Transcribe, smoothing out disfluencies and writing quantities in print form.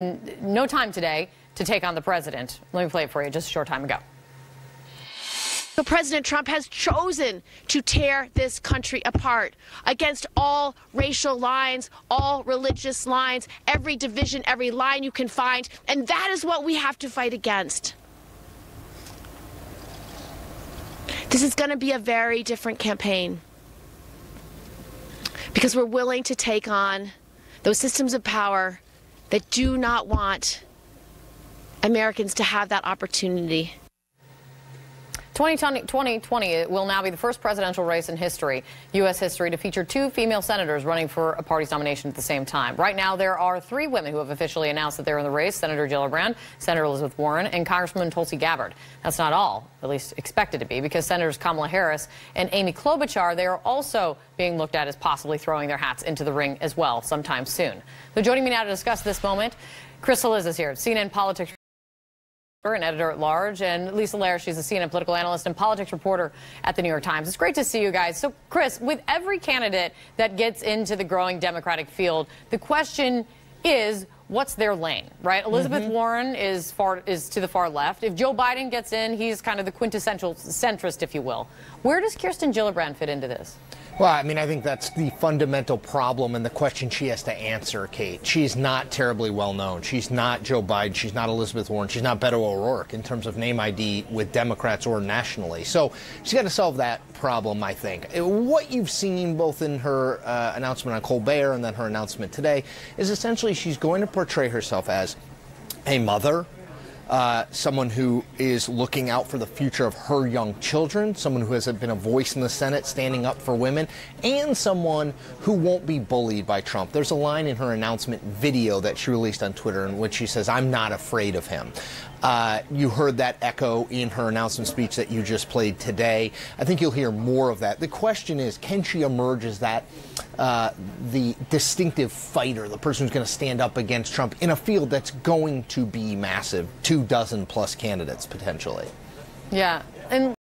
no time today to take on the president. Let me play it for you just a short time ago. So President Trump has chosen to tear this country apart against all racial lines, all religious lines, every division, every line you can find. And that is what we have to fight against. This is going to be a very different campaign because we're willing to take on those systems of power that do not want Americans to have that opportunity. 2020 will now be the first presidential race in history, U.S. history, to feature two female senators running for a party's nomination at the same time. Right now, there are three women who have officially announced that they're in the race: Senator Gillibrand, Senator Elizabeth Warren, and Congresswoman Tulsi Gabbard. That's not all, at least expected to be, because Senators Kamala Harris and Amy Klobuchar, they are also being looked at as possibly throwing their hats into the ring as well sometime soon. So joining me now to discuss this moment, Crystal Liz is here, CNN politics and editor-at-large, and Lisa Lair, she's a CNN political analyst and politics reporter at the New York Times. It's great to see you guys. So, Chris, with every candidate that gets into the growing Democratic field, the question is, what's their lane, right? Elizabeth Warren is to the far left. If Joe Biden gets in, he's kind of the quintessential centrist, if you will. Where does Kirsten Gillibrand fit into this? Well, I mean, I think that's the fundamental problem and the question she has to answer, Kate. She's not terribly well known. She's not Joe Biden. She's not Elizabeth Warren. She's not Beto O'Rourke in terms of name ID with Democrats or nationally. So she's got to solve that problem, I think. What you've seen both in her announcement on Colbert and then her announcement today is essentially she's going to portray herself as a mother, someone who is looking out for the future of her young children, someone who has been a voice in the Senate standing up for women, and someone who won't be bullied by Trump. There's a line in her announcement video that she released on Twitter in which she says, "I'm not afraid of him." You heard that echo in her announcement speech that you just played today. I think you'll hear more of that. The question is, can she emerge as that the distinctive fighter, the person who's going to stand up against Trump in a field that's going to be massive, 24+ candidates potentially? Yeah. And